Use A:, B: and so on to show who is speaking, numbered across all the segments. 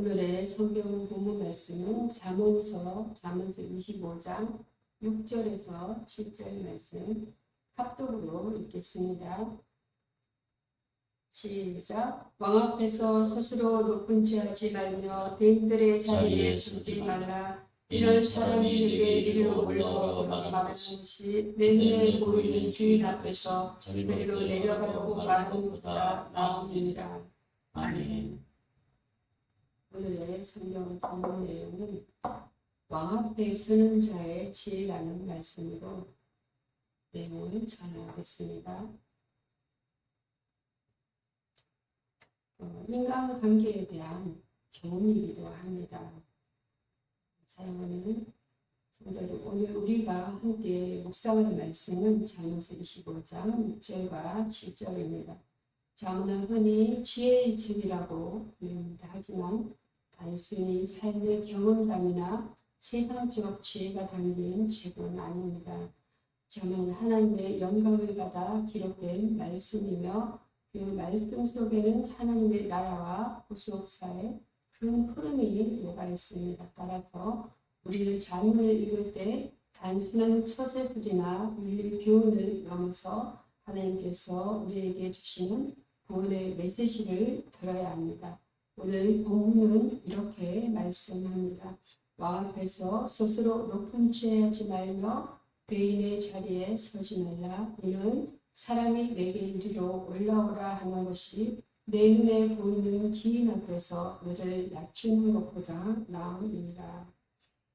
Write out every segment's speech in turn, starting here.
A: 오늘의 성경 본문 말씀은 잠언서 25장 6절에서 7절 말씀 합독으로 읽겠습니다. 시작. 왕 앞에서 스스로 높은 체 하지 말며 대인들의 자리에 서지 말라. 이런 사람이 내게 이리로 올라오라고 말하는 것이 내 눈에 보이는 주인 앞에서 저리로 내려가라고 말하는 것보다 나음이니라. 아멘. 오늘의 성경 본문 내용은 왕 앞에 서는 자의 지혜라는 말씀으로 내용을 전하겠습니다. 인간관계에 대한 교훈이기도 합니다. 사랑하는 성도들, 오늘 우리가 함께 묵상할 말씀은 잠언서 25장 6절과 7절입니다. 잠언은 흔히 지혜의 책이라고 부릅니다. 하지만 단순히 삶의 경험담이나 세상적 지혜가 담긴 책은 아닙니다. 잠언은 하나님의 영감을 받아 기록된 말씀이며 그 말씀 속에는 하나님의 나라와 구속사의 큰 흐름이 녹아 있습니다. 따라서 우리는 잠언을 읽을 때 단순한 처세술이나 윤리 교훈을 넘어서 하나님께서 우리에게 주시는 구원의 메시지를 들어야 합니다. 오늘 본문은 이렇게 말씀합니다. 왕 앞에서 스스로 높은 채 하지 말며 대인의 자리에 서지 말라. 이는 사람이 내게 이리로 올라오라 하는 것이 내 눈에 보이는 기인 앞에서 너를 낮추는 것보다 나음이니라.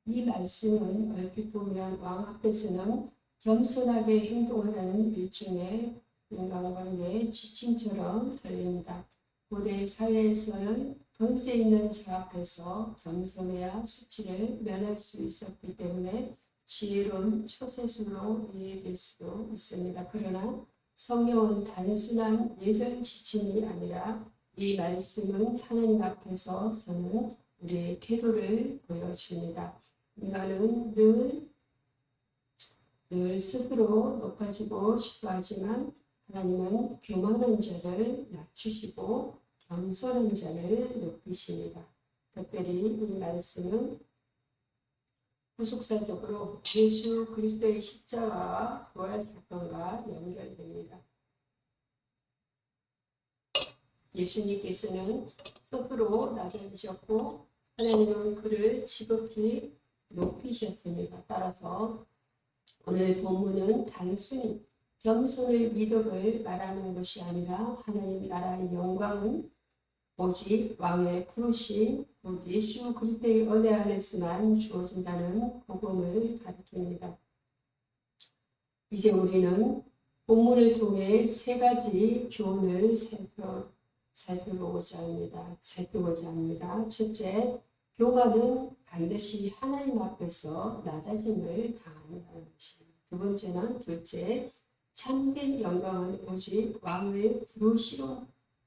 A: 이 말씀은 얼핏 보면 왕 앞에서는 겸손하게 행동하라는 일종의 인간관계의 지침처럼 들립니다. 고대 사회에서는 권세 있는 자 앞에서 겸손해야 수치를 면할 수 있었기 때문에 지혜로운 처세술로 이해될 수도 있습니다. 그러나 성경은 단순한 예절 지침이 아니라 이 말씀은 하나님 앞에서 서는 우리의 태도를 보여줍니다. 인간은 늘 스스로 높아지고 싶어 하지만 하나님은 교만한 자를 낮추시고 겸손한 자를 높이십니다. 특별히 이 말씀은 후속사적으로 예수 그리스도의 십자가와 부활 사건과 연결됩니다. 예수님께서는 스스로 낮아지셨고 하나님은 그를 지극히 높이셨습니다. 따라서 오늘 본문은 단순히 겸손의 미덕을 말하는 것이 아니라 하나님 나라의 영광은 오직 왕의 부르심, 예수 그리스도의 은혜 안에서만 주어진다는 복음을 가리킵니다. 이제 우리는 본문을 통해 세 가지 교훈을 살펴보고자 합니다. 첫째, 교만은 반드시 하나님 앞에서 낮아짐을 당한다는 것입니다. 두 번째는 둘째, 참된 영광은 오직 왕의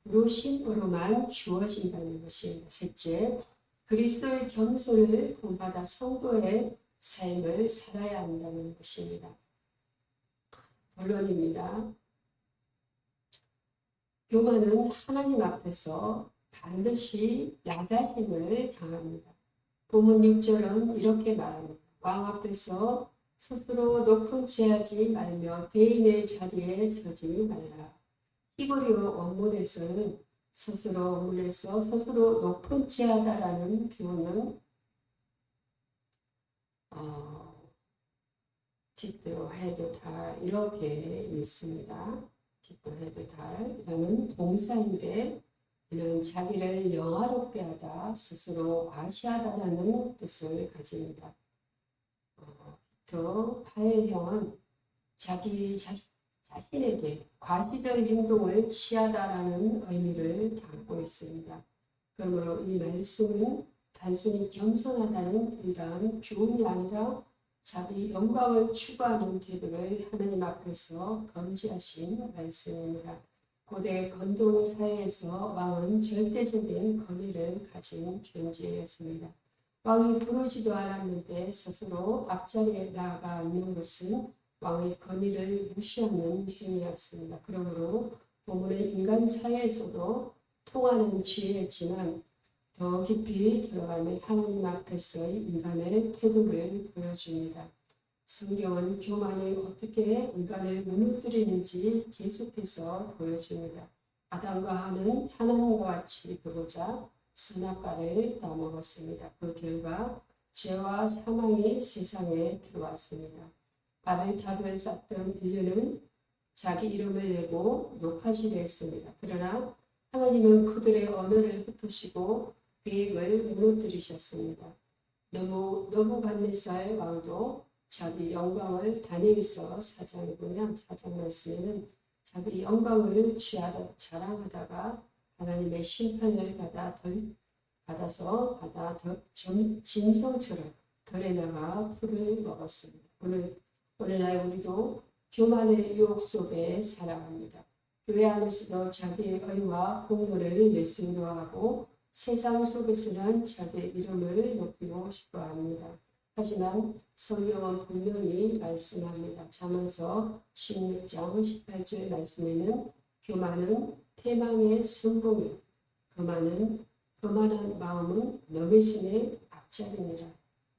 A: 부르심으로만 주어진다는 것입니다. 셋째, 그리스도의 겸손을 본받아 성도의 삶을 살아야 한다는 것입니다. 본론입니다. 교만은 하나님 앞에서 반드시 낮아짐을 당합니다. 본문 6절은 이렇게 말합니다. 왕 앞에서 스스로 높은 채 하지 말며 대인의 자리에 서지 말라. 히브리어 원문에서는 스스로 높은 채 하다라는 표현은 뒷도 해도 다 이렇게 있습니다. 뒷도 해도 다라는 동사인데 이는 자기를 영화롭게 하다, 스스로 과시하다라는 뜻을 가집니다. 또 파일형은 자기 자신에게 과시적 행동을 취하다라는 의미를 담고 있습니다. 그러므로 이 말씀은 단순히 겸손하다는 이러한 교훈이 아니라 자기 영광을 추구하는 태도를 하나님 앞에서 금지하신 말씀입니다. 고대 건동 사회에서 왕은 절대적인 권위를 가진 존재였습니다. 왕이 부르지도 않았는데 스스로 앞자리에 나아가 앉는 것은 왕의 권위를 무시하는 행위였습니다. 그러므로 본문의 인간 사회에서도 통하는 지혜였지만 더 깊이 들어가면 하나님 앞에서의 인간의 태도를 보여줍니다. 성경은 교만이 어떻게 인간을 무너뜨리는지 계속해서 보여줍니다. 아담과 하는 하나님과 같이 그보자 선악과를 따먹었습니다. 그 결과 죄와 사망이 세상에 들어왔습니다. 바벨탑을 쌓던 인류는 자기 이름을 내고 높아지려 했습니다. 그러나 하나님은 그들의 언어를 흩으시고 계획을 무너뜨리셨습니다. 느부갓네살 왕도 자기 영광을 다니엘서 4장에 보면 4장 말씀에는 자기 영광을 취하다 자랑하다가 하나님의 심판을 받아서 짐승처럼 덜에 나가 풀을 먹었습니다. 오늘날 우리도 교만의 유혹 속에 살아갑니다. 교회 안에서도 자기의 의와 공로를 내세우려 하고 세상 속에서는 자기의 이름을 높이고 싶어 합니다. 하지만 성경은 분명히 말씀합니다. 잠언서 16장 18절 말씀에는 교만은 패망의 성공이요 거만한 마음은 넘해짐의 앞자리니라.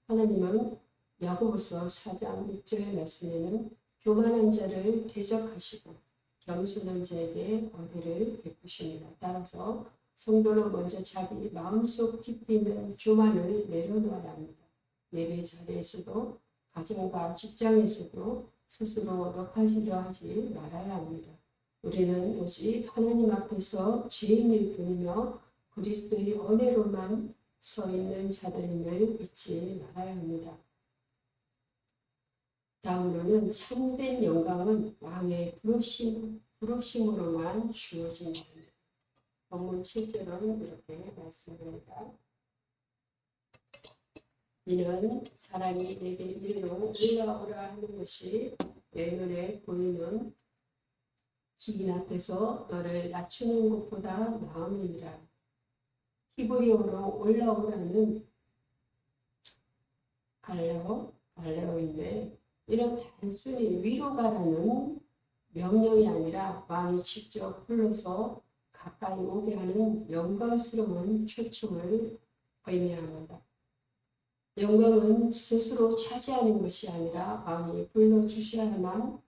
A: 하나님은 야고보서 4장 6절 말씀에는 교만한 자를 대적하시고 겸손한 자에게 은혜를 베푸십니다. 따라서 성도는 먼저 자기 마음속 깊이 있는 교만을 내려놓아야 합니다. 예배 자리에서도 가정과 직장에서도 스스로 높아지려 하지 말아야 합니다. 우리는 오직 하나님 앞에서 죄인일 뿐이며 그리스도의 은혜로만 서 있는 자들임을 잊지 말아야 합니다. 다음으로는 참된 영광은 왕의 부르심으로만 주어진다. 본문 7절은 이렇게 말씀합니다. 이는 사람이 내게 이르러 올라오라 하는 것이 내 눈에 보이는 기인 앞에서 너를 낮추는 것보다 나음이니라. 히브리어로 올라오라는 알레오인데 이런 단순히 위로 가라는 명령이 아니라 왕이 직접 불러서 가까이 오게 하는 영광스러운 초청을 의미합니다. 영광은 스스로 차지하는 것이 아니라 왕이 불러주셔야만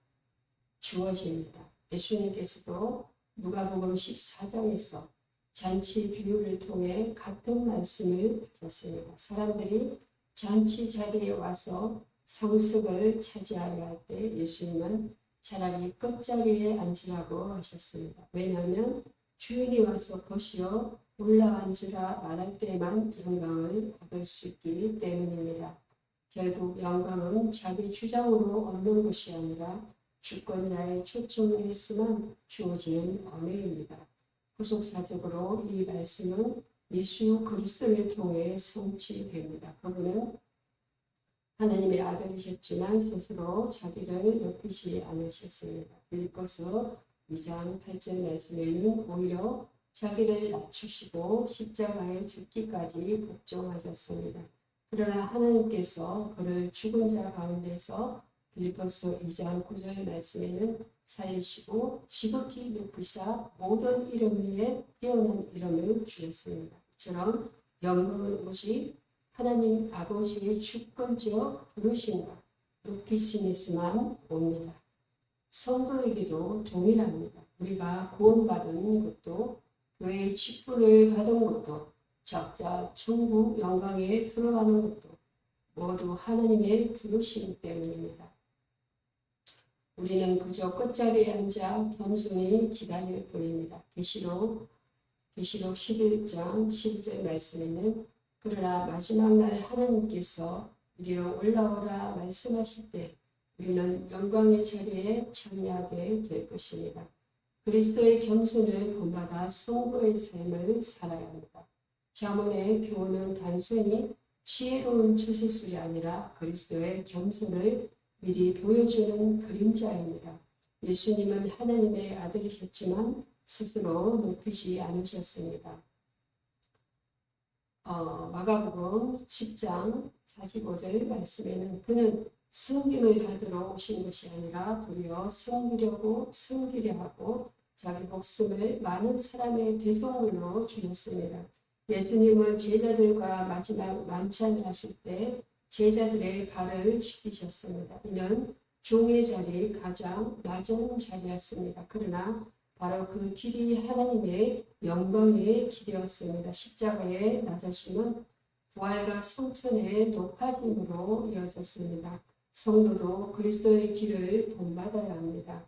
A: 주어집니다. 예수님께서도 누가복음 14장에서 잔치 비유를 통해 같은 말씀을 하셨습니다. 사람들이 잔치 자리에 와서 상석을 차지하려 할 때 예수님은 차라리 끝자리에 앉으라고 하셨습니다. 왜냐하면 주인이 와서 보시어 올라앉으라 말할 때만 영광을 얻을 수 있기 때문입니다. 결국 영광은 자기 주장으로 얻는 것이 아니라 주권자의 초청에 있으면 주어지는 은혜입니다. 후속사적으로 이 말씀은 예수 그리스도를 통해 성취됩니다. 그분은 하나님의 아들이셨지만 스스로 자기를 높이지 않으셨습니다. 빌립보서 2장 8절 말씀에는 오히려 자기를 낮추시고 십자가에 죽기까지 복종하셨습니다. 그러나 하나님께서 그를 죽은 자 가운데서 빌립보서 2장 9절 말씀에는 살리시고 지극히 높으사 모든 이름 위에 뛰어난 이름을 주셨습니다. 이처럼 영광은 오직 하나님 아버지의 주권적 부르심과 높이심에서만 옵니다. 성도에게도 동일합니다. 우리가 구원받은 것도 교회의 직분을 받은 것도 적자 천국 영광에 들어가는 것도 모두 하나님의 부르심 때문입니다. 우리는 그저 끝자리에 앉아 겸손히 기다릴 뿐입니다. 계시록 11장 12절 말씀에는 그러나 마지막 날 하나님께서 이리로 올라오라 말씀하실 때 우리는 영광의 자리에 참여하게 될 것입니다. 그리스도의 겸손을 본받아 성도의 삶을 살아야 합니다. 잠언의 교훈은 단순히 지혜로운 처세술이 아니라 그리스도의 겸손을 미리 보여주는 그림자입니다. 예수님은 하나님의 아들이셨지만 스스로 높이지 않으셨습니다. 마가복음 10장 45절 말씀에는 그는 섬김을 받으러 오신 것이 아니라 도리어 섬기려 하고 자기 목숨을 많은 사람의 대속물로 주셨습니다. 예수님은 제자들과 마지막 만찬하실 때 제자들의 발을 씻기셨습니다. 이는 종의 자리, 가장 낮은 자리였습니다. 그러나 바로 그 길이 하나님의 영광의 길이었습니다. 십자가의 낮아짐은 부활과 성천의 높아짐으로 이어졌습니다. 성도도 그리스도의 길을 본받아야 합니다.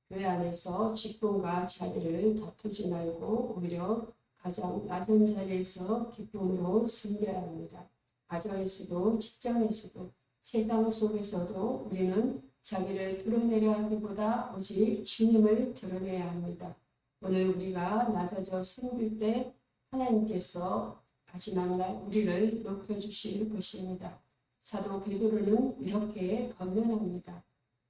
A: 교회 안에서 직분과 자리를 다투지 말고 오히려 가장 낮은 자리에서 기쁨으로 섬겨야 합니다. 가정에서도 직장에서도 세상 속에서도 우리는 자기를 드러내려 하기보다 오직 주님을 드러내야 합니다. 오늘 우리가 낮아져 섬길 때 하나님께서 마지막 날 우리를 높여주실 것입니다. 사도 베드로는 이렇게 권면합니다.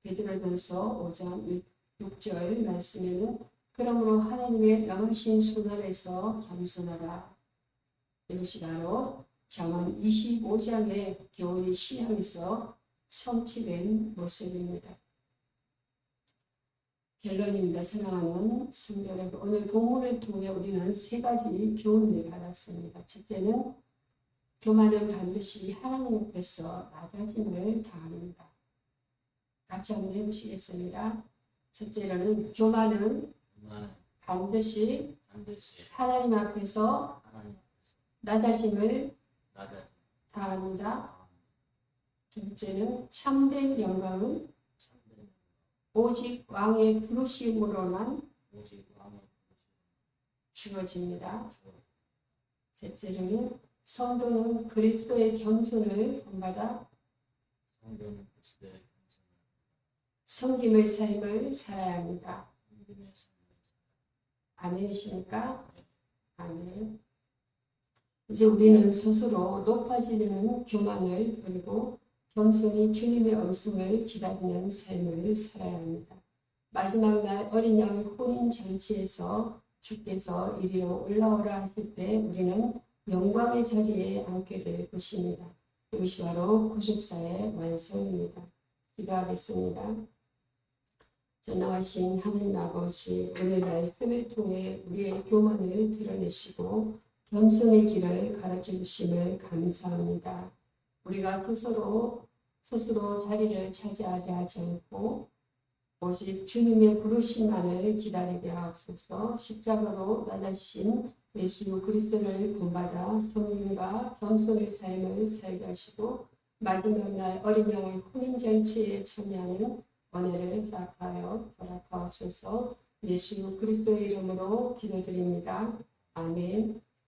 A: 베드로전서 5장 6절 말씀에는 그러므로 하나님의 영하신 손 아래서 겸손하라. 이것이 바로 잠언 25장의 교훈이 신앙에서 성취된 모습입니다. 결론입니다. 사랑하는 성도 여러분, 오늘 본문을 통해 우리는 세 가지 교훈을 받았습니다. 첫째는 교만은 반드시 하나님 앞에서 낮아짐을 당합니다. 같이 한번 해보시겠습니다. 첫째로는 교만은 반드시 하나님 앞에서 낮아짐을 당합니다. 둘째는 참된 영광은 오직 왕의 부르심으로만 주어집니다. 셋째로는 성도는 그리스도의 겸손을 본받아 섬김의 삶을 살아야 합니다. 아멘이십니까? 아멘. 이제 우리는 스스로 높아지려는 교만을 버리고 겸손히 주님의 음성을 기다리는 삶을 살아야 합니다. 마지막 날 어린 양의 혼인 잔치에서 주께서 이리로 올라오라 하실 때 우리는 영광의 자리에 앉게 될 것입니다. 이것이 바로 구속사의 완성입니다. 기도하겠습니다. 전능하신 하나님 아버지, 오늘 말씀을 통해 우리의 교만을 드러내시고 겸손의 길을 가르쳐 주심을 감사합니다. 우리가 스스로 자리를 차지하지 하지 않고 오직 주님의 부르심만을 기다리게 하옵소서. 십자가로 낮아지신 예수 그리스도를 본받아 섬김과 겸손의 삶을 살게 하시고 마지막 날 어린 양의 혼인잔치에 참여하는 은혜를 허락하옵소서. 예수 그리스도의 이름으로 기도드립니다. 아멘.